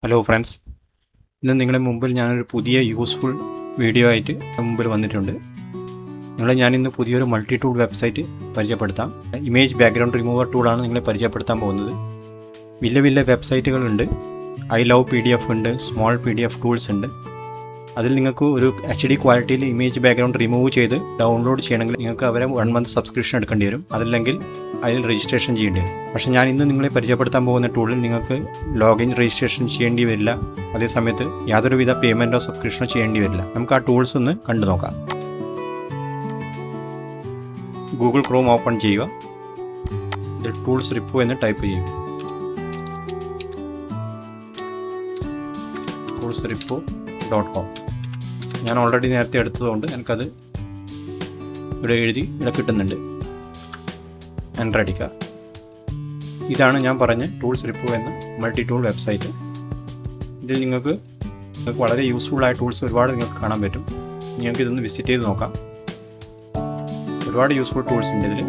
Hello friends, ഇന്ന് നിങ്ങളുടെ മുമ്പിൽ ഞാനൊരു പുതിയ യൂസ്ഫുൾ വീഡിയോ ആയിട്ട് മുമ്പിൽ വന്നിട്ടുണ്ട്. ഞാനിന്ന് പുതിയൊരു മൾട്ടി ടൂൾ വെബ്സൈറ്റ് പരിചയപ്പെടുത്താം. ഇമേജ് ബാക്ക്ഗ്രൗണ്ട് റിമൂവർ ടൂളാണ് നിങ്ങളെ പരിചയപ്പെടുത്താൻ പോകുന്നത്. വലിയ വെബ്സൈറ്റുകളുണ്ട്. ഐ ലവ് PDF ഉണ്ട്, സ്മോൾ PDF ടൂൾസ് ഉണ്ട്. അതിൽ നിങ്ങൾക്ക് ഒരു HD ക്വാളിറ്റിയിൽ ഇമേജ് ബാക്ക്ഗ്രൗണ്ട് റിമൂവ് ചെയ്ത് ഡൗൺലോഡ് ചെയ്യണമെങ്കിൽ നിങ്ങൾക്ക് അവരെ 1 month സബ്സ്ക്രിപ്ഷൻ എടുക്കേണ്ടി വരും. അതല്ലെങ്കിൽ അതിൽ രജിസ്ട്രേഷൻ ചെയ്യേണ്ടി വരും. പക്ഷേ ഞാൻ ഇന്ന് നിങ്ങളെ പരിചയപ്പെടുത്താൻ പോകുന്ന ടൂളിൽ നിങ്ങൾക്ക് ലോഗിൻ രജിസ്ട്രേഷൻ ചെയ്യേണ്ടി വരില്ല. അതേസമയത്ത് യാതൊരുവിധ പേയ്മെൻറ്റോ സബ്സ്ക്രിപ്ഷനോ ചെയ്യേണ്ടി വരില്ല. നമുക്ക് ആ ടൂൾസ് ഒന്ന് കണ്ടു നോക്കാം. ഗൂഗിൾ ക്രോം ഓപ്പൺ ചെയ്യുക. ഇതിൽ ടൂൾസ് റിപ്പോ എന്ന് ടൈപ്പ് ചെയ്യുക. toolsrepo.com. ഞാൻ ഓൾറെഡി നേരത്തെ എടുത്തതുകൊണ്ട് എനിക്കത് ഇവിടെ കിട്ടുന്നുണ്ട്. എൻ്റർ അടിക്കുക. ഇതാണ് ഞാൻ പറഞ്ഞ ടൂൾസ് റിപ്പോ എന്ന മൾട്ടി ടൂൾ വെബ്സൈറ്റ്. ഇതിൽ നിങ്ങൾക്ക് വളരെ യൂസ്ഫുള്ളായ ടൂൾസ് ഒരുപാട് നിങ്ങൾക്ക് കാണാൻ പറ്റും. നിങ്ങൾക്ക് ഇതൊന്ന് വിസിറ്റ് ചെയ്ത് നോക്കാം. ഒരുപാട് യൂസ്ഫുൾ ടൂൾസ് ഉണ്ട് ഇതിൽ.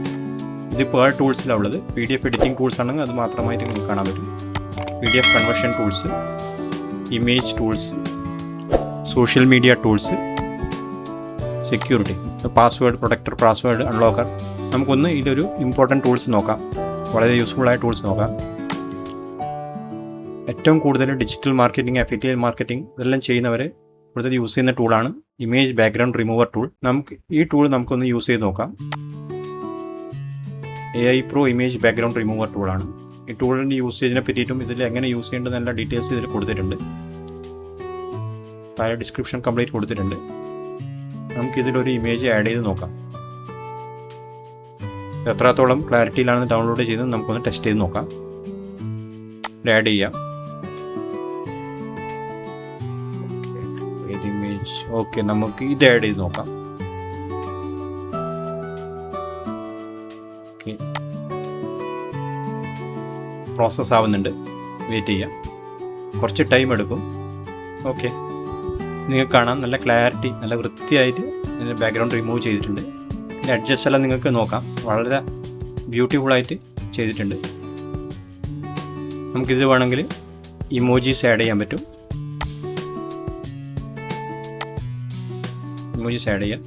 ഇത് പേർ ടൂൾസിലാണ് ഉള്ളത്. PDF എഡിറ്റിംഗ് ടൂൾസ് ആണെങ്കിൽ അത് മാത്രമായിട്ട് നിങ്ങൾക്ക് കാണാൻ പറ്റും. PDF conversion tools, image tools, social media tools, security, password protector, password unlocker. നമുക്കൊന്ന് ഇതൊരു ഇമ്പോർട്ടൻറ്റ് ടൂൾസ് നോക്കാം. വളരെ യൂസ്ഫുള്ളായ ടൂൾസ് നോക്കാം. ഏറ്റവും കൂടുതൽ ഡിജിറ്റൽ മാർക്കറ്റിംഗ്, അഫിലിയേറ്റ് മാർക്കറ്റിംഗ് ഇതെല്ലാം ചെയ്യുന്നവർ കൂടുതൽ യൂസ് ചെയ്യുന്ന ടൂളാണ് ഇമേജ് ബാക്ക്ഗ്രൗണ്ട് റിമൂവർ ടൂൾ. ഈ ടൂൾ നമുക്കൊന്ന് യൂസ് ചെയ്ത് നോക്കാം. AI Pro image background remover ടൂളാണ്. ഈ ടൂളിൻ്റെ യൂസേജിനെ പറ്റിയിട്ടും ഇതിൽ എങ്ങനെ യൂസ് ചെയ്യേണ്ടതെന്നുള്ള ഡീറ്റെയിൽസ് ഇതിൽ കൊടുത്തിട്ടുണ്ട്. താഴെ ഡിസ്ക്രിപ്ഷൻ കംപ്ലീറ്റ് കൊടുത്തിട്ടുണ്ട്. നമുക്കിതിലൊരു ഇമേജ് ആഡ് ചെയ്ത് നോക്കാം. എത്രത്തോളം ക്ലാരിറ്റിയിലാണ് ഡൗൺലോഡ് ചെയ്തത് നമുക്കൊന്ന് ടെസ്റ്റ് ചെയ്ത് നോക്കാം. ആഡ് ചെയ്യാം. ഇമേജ് ഓക്കെ, നമുക്ക് ഇത് ആഡ് ചെയ്ത് നോക്കാം. ഓക്കെ, പ്രോസസ് ആവുന്നുണ്ട്. വെയിറ്റ് ചെയ്യാം. കുറച്ച് ടൈം എടുക്കും. ഓക്കെ, നിങ്ങൾക്ക് കാണാം നല്ല ക്ലാരിറ്റി, നല്ല വൃത്തിയായിട്ട് ഇതിൻ്റെ ബാക്ക്ഗ്രൗണ്ട് റിമൂവ് ചെയ്തിട്ടുണ്ട്. ഇതിൻ്റെ അഡ്ജസ്റ്റ് എല്ലാം നിങ്ങൾക്ക് നോക്കാം. വളരെ ബ്യൂട്ടിഫുള്ളായിട്ട് ചെയ്തിട്ടുണ്ട്. നമുക്കിത് വേണമെങ്കിൽ ഇമോജീസ് ആഡ് ചെയ്യാൻ പറ്റും. ഇമോജീസ് ആഡ് ചെയ്യാം.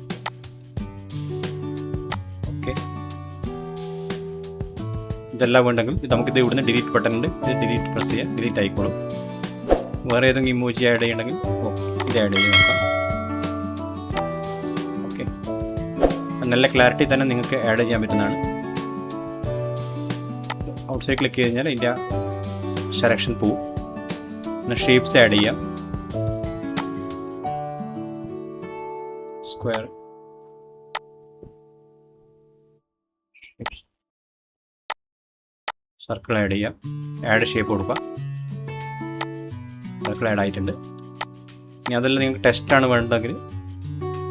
ഓക്കെ, ഇതെല്ലാം വേണ്ടെങ്കിൽ നമുക്കിത് ഇവിടുന്ന് ഡിലീറ്റ് ബട്ടൺ ഉണ്ട്. ഇത് ഡിലീറ്റ് പ്രസ് ചെയ്യാം. ഡിലീറ്റ് ആയിക്കോളും. വേറെ ഏതെങ്കിലും ഇമോജി ആഡ് ചെയ്യണമെങ്കിൽ ഇത് ആഡ് ചെയ്ത് നോക്കാം. ഓക്കെ, നല്ല ക്ലാരിറ്റി തന്നെ നിങ്ങൾക്ക് ആഡ് ചെയ്യാൻ പറ്റുന്നതാണ്. ഔട്ട് സൈഡ് ക്ലിക്ക് ചെയ്ത് കഴിഞ്ഞാൽ ഇതിൻ്റെ സെലക്ഷൻ പോവും. പിന്നെ ഷേപ്സ് ആഡ് ചെയ്യാം. സ്ക്വയർ, സർക്കിൾ ആഡ് ചെയ്യാം. ആഡ് ഷേപ്പ് കൊടുക്കുക. സർക്കിൾ ആഡ് ആയിട്ടുണ്ട്. ഇനി അതെല്ലാം നിങ്ങൾക്ക് ടെക്സ്റ്റാണ് വേണ്ടതെങ്കിൽ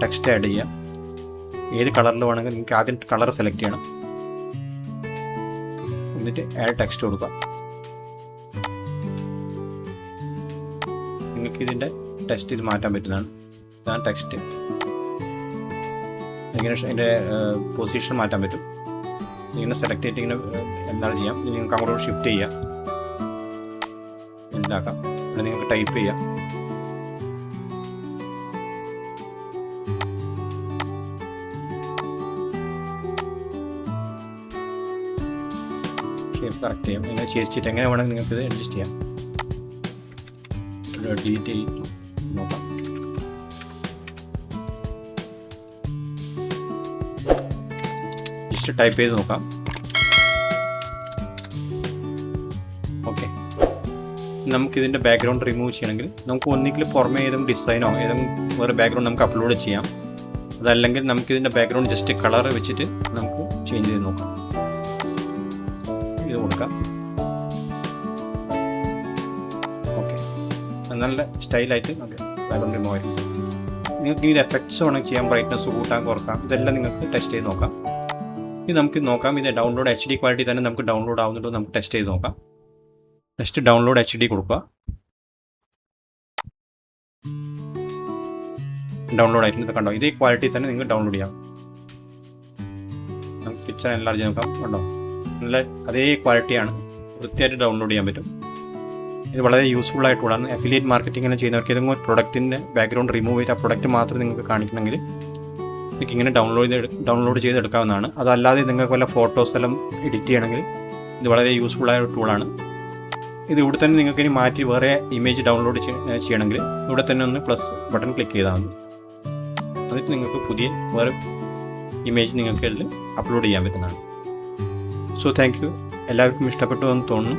ടെക്സ്റ്റ് ആഡ് ചെയ്യാം. ഏത് കളറിൽ വേണമെങ്കിൽ നിങ്ങൾക്ക് ആദ്യം കളർ സെലക്ട് ചെയ്യണം. എന്നിട്ട് ആഡ് ടെക്സ്റ്റ് കൊടുക്കുക. നിങ്ങൾക്ക് ഇതിൻ്റെ ടെക്സ്റ്റ് ഇത് മാറ്റാൻ പറ്റുന്നതാണ്. ഇതാണ് ടെക്സ്റ്റ്. ഇങ്ങനെ അതിൻ്റെ പൊസിഷൻ മാറ്റാൻ പറ്റും. ഇങ്ങനെ സെലക്ട് ചെയ്തിട്ട് ഇങ്ങനെ എന്താണ് ചെയ്യാം. നിങ്ങൾക്ക് അങ്ങോട്ട് ഷിഫ്റ്റ് ചെയ്യാം. എന്താക്കാം, അത് നിങ്ങൾക്ക് ടൈപ്പ് ചെയ്യാം. ഷേപ്പ് കറക്റ്റ് ചെയ്യാം. ഇങ്ങനെ ചേച്ചിട്ട് എങ്ങനെ വേണമെങ്കിൽ നിങ്ങൾക്ക് ഇത് അഡ്ജസ്റ്റ് ചെയ്യാം. ഡിലീറ്റ് ചെയ്ത് നോക്കാം. ജസ്റ്റ് ടൈപ്പ് ചെയ്ത് നോക്കാം. ഓക്കെ, നമുക്കിതിൻ്റെ ബാക്ക്ഗ്രൗണ്ട് റിമൂവ് ചെയ്യണമെങ്കിൽ നമുക്ക് ഒന്നുകിൽ പുറമേ ഏതെങ്കിലും ഡിസൈനോ ഏതെങ്കിലും വേറെ ബാക്ക്ഗ്രൗണ്ട് നമുക്ക് അപ്ലോഡ് ചെയ്യാം. അതല്ലെങ്കിൽ നമുക്കിതിൻ്റെ ബാക്ക്ഗ്രൗണ്ട് ജസ്റ്റ് കളർ വെച്ചിട്ട് നമുക്ക് ചേഞ്ച് ചെയ്ത് നോക്കാം. ഇത് കൊടുക്കാം. ഓക്കെ, നല്ല സ്റ്റൈലായിട്ട് നമുക്ക് ബാക്ക്ഗ്രൗണ്ട് റിമൂവ് ആയിരിക്കും. നിങ്ങൾക്ക് ഇതിൻ്റെ എഫക്ട്സ് വേണമെങ്കിൽ ചെയ്യാം. ബ്രൈറ്റ്നസ് കൂട്ടാൻ കുറക്കാം. ഇതെല്ലാം നിങ്ങൾക്ക് ടെസ്റ്റ് ചെയ്ത് നോക്കാം. ഇത് നമുക്ക് നോക്കാം. ഇത് ഡൗൺലോഡ് HD ക്വാളിറ്റി തന്നെ നമുക്ക് ഡൗൺലോഡ് ആവുന്നുണ്ടോ നമുക്ക് ടെസ്റ്റ് ചെയ്ത് നോക്കാം. നെക്സ്റ്റ് ഡൗൺലോഡ് HD കൊടുക്കുക. ഡൗൺലോഡ് ആയിട്ടുണ്ട്. കണ്ടോ, ഇതേ ക്വാളിറ്റി തന്നെ നിങ്ങൾക്ക് ഡൗൺലോഡ് ചെയ്യാം. നമുക്ക് പിക്ചർ എൻലാർജ് നോക്കാം. കണ്ടോ, നല്ല അതേ ക്വാളിറ്റിയാണ്. വൃത്തിയായിട്ട് ഡൗൺലോഡ് ചെയ്യാൻ പറ്റും. ഇത് വളരെ യൂസ്ഫുൾ ആയ ടൂളാണ്. അഫിലിയേറ്റ് മാർക്കറ്റിംഗ് ചെയ്യുന്നവർക്ക് ഏതെങ്കിലും ഒരു പ്രൊഡക്റ്റിൻ്റെ ബാക്ക്ഗ്രൗണ്ട് റിമൂവ് ചെയ്ത് ആ പ്രൊഡക്റ്റ് മാത്രം നിങ്ങൾക്ക് കാണിക്കണമെങ്കിൽ നിങ്ങൾക്ക് ഇങ്ങനെ ഡൗൺലോഡ് ചെയ്തെടുക്കാവുന്നതാണ്. അതല്ലാതെ നിങ്ങൾക്ക് വല്ല ഫോട്ടോസ് എല്ലാം എഡിറ്റ് ചെയ്യണമെങ്കിൽ ഇത് വളരെ യൂസ്ഫുൾ ആയ ഒരു ടൂളാണ്. ഇത് ഇവിടെ തന്നെ നിങ്ങൾക്ക് ഇനി മാറ്റി വേറെ ഇമേജ് ഡൗൺലോഡ് ചെയ്യണമെങ്കിൽ ഇവിടെ തന്നെ ഒന്ന് പ്ലസ് ബട്ടൺ ക്ലിക്ക് ചെയ്താൽ മതി. എന്നിട്ട് നിങ്ങൾക്ക് പുതിയ വേറെ ഇമേജ് നിങ്ങൾക്ക് ഇതിൽ അപ്ലോഡ് ചെയ്യാൻ പറ്റുന്നതാണ്. So thank you. എല്ലാവർക്കും ഇഷ്ടപ്പെട്ടു എന്ന് തോന്നുന്നു.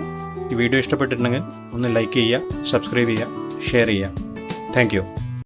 ഈ വീഡിയോ ഇഷ്ടപ്പെട്ടിട്ടുണ്ടെങ്കിൽ ഒന്ന് ലൈക്ക് ചെയ്യുക, സബ്സ്ക്രൈബ് ചെയ്യുക, ഷെയർ ചെയ്യുക. Thank you.